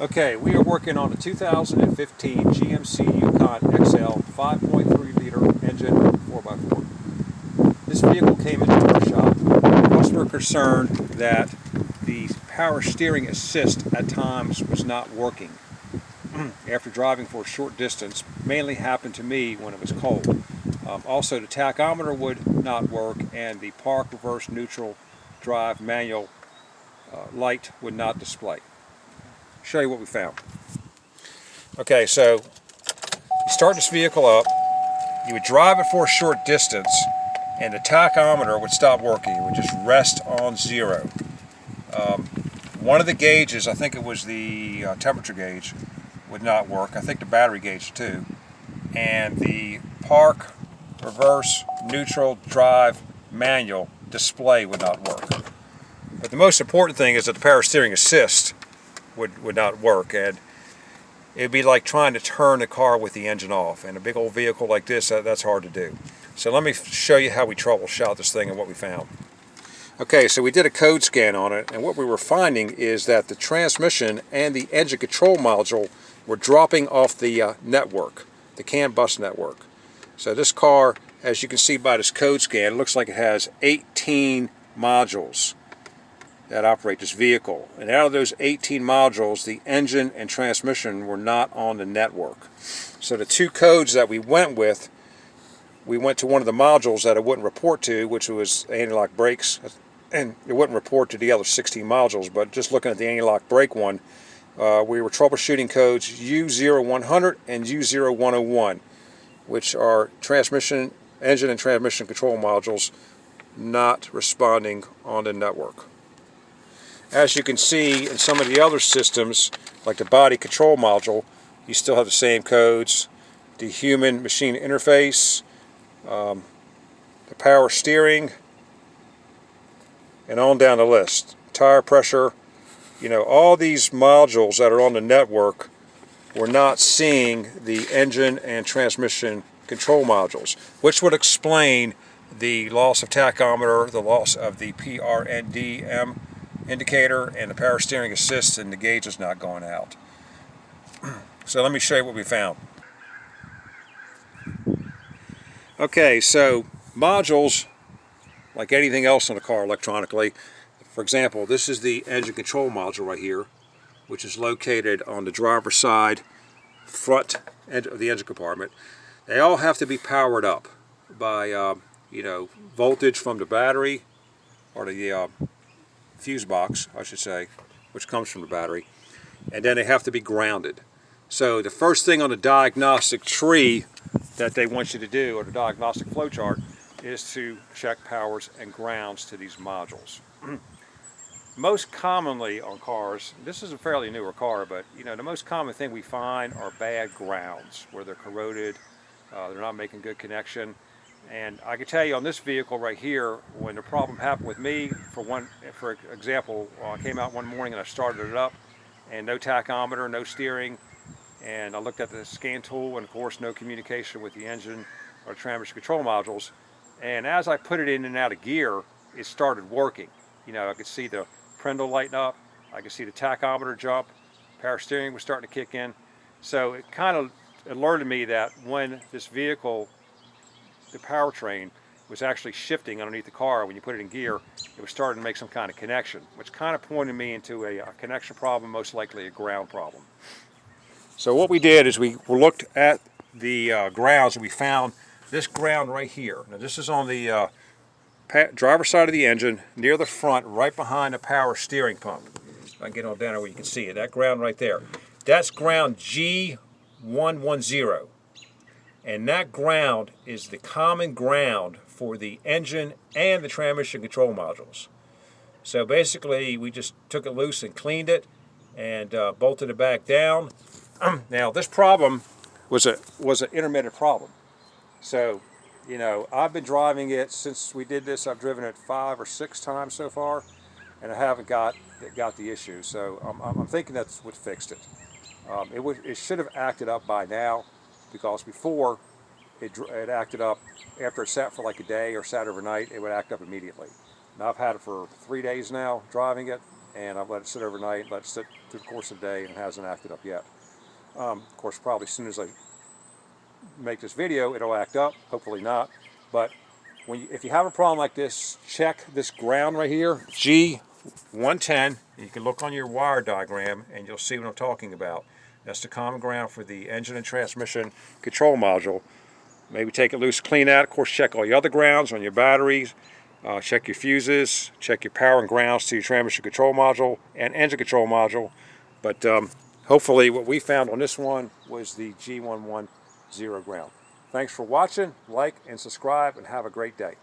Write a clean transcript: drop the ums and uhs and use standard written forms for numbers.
Okay, we are working on a 2015 GMC Yukon XL 5.3 liter engine 4x4. This vehicle came into our shop. Customer concerned that the power steering assist at times was not working. After driving for a short distance, mainly happened to me when it was cold. Also, the tachometer would not work, and the park, reverse, neutral, drive, manual light would not display. Show you what we found. Okay, so you start this vehicle up, you would drive it for a short distance, and the tachometer would stop working. It would just rest on zero. One of the gauges, I think it was the temperature gauge, would not work. I think the battery gauge too. And the park, reverse, neutral, drive, manual display would not work. But the most important thing is that the power steering assist would not work, and it'd be like trying to turn the car with the engine off. And a big old vehicle like this, that's hard to do. So let me show you how we troubleshot this thing and what we found. Okay, so we did a code scan on it, and what we were finding is that the transmission and the engine control module were dropping off the network, the CAN bus network. So this car, as you can see by this code scan, it looks like it has 18 modules that operate this vehicle. And out of those 18 modules, the engine and transmission were not on the network. So the two codes that we went with, we went to one of the modules that it wouldn't report to, which was anti-lock brakes, and it wouldn't report to the other 16 modules. But just looking at the anti-lock brake one, we were troubleshooting codes u0100 and u0101, which are transmission, engine and transmission control modules not responding on the network. As you can see in some of the other systems, like the body control module, you still have the same codes. The human-machine interface, the power steering, and on down the list. Tire pressure, all these modules that are on the network were not seeing the engine and transmission control modules, which would explain the loss of tachometer, the loss of the PRNDM indicator, and the power steering assist, and the gauge is not going out. So let me show you what we found. Okay, so modules, like anything else in a car electronically, for example, this is the engine control module right here, which is located on the driver's side front end of the engine compartment. They all have to be powered up by voltage from the battery, or the fuse box, I should say, which comes from the battery, and then they have to be grounded. So the first thing on the diagnostic tree that they want you to do, or the diagnostic flow chart, is to check powers and grounds to these modules. Most commonly on cars, this is a fairly newer car, but the most common thing we find are bad grounds, where they're corroded, they're not making good connection. And I can tell you on this vehicle right here, when the problem happened with me, for example, I came out one morning and I started it up, and no tachometer, no steering, and I looked at the scan tool, and of course no communication with the engine or transmission control modules. And as I put it in and out of gear, it started working. I could see the prindle lighten up, I could see the tachometer jump, power steering was starting to kick in. So it kind of alerted me that when this vehicle, the powertrain, was actually shifting underneath the car, when you put it in gear, it was starting to make some kind of connection, which kind of pointed me into a connection problem, most likely a ground problem. So what we did is we looked at the grounds, and we found this ground right here. Now this is on the driver's side of the engine, near the front, right behind the power steering pump. If I can get on down there where you can see it, that ground right there. That's ground G110. And that ground is the common ground for the engine and the transmission control modules. So basically, we just took it loose and cleaned it and bolted it back down. Now, this problem was an intermittent problem. So, I've been driving it since we did this. I've driven it 5 or 6 times so far, and I haven't got the issue. So I'm thinking that's what fixed it. It should have acted up by now, because before it acted up after it sat for like a day or sat overnight, it would act up immediately. Now I've had it for 3 days now, driving it, and I've let it sit overnight, let it sit through the course of the day and hasn't acted up yet. Of course, probably as soon as I make this video, it'll act up. Hopefully not. But if you have a problem like this, check this ground right here, G110. You can look on your wire diagram and you'll see what I'm talking about. That's the common ground for the engine and transmission control module. Maybe take it loose, clean out. Of course, check all your other grounds on your batteries. Check your fuses. Check your power and grounds to your transmission control module and engine control module. But hopefully what we found on this one was the G110 ground. Thanks for watching. Like and subscribe and have a great day.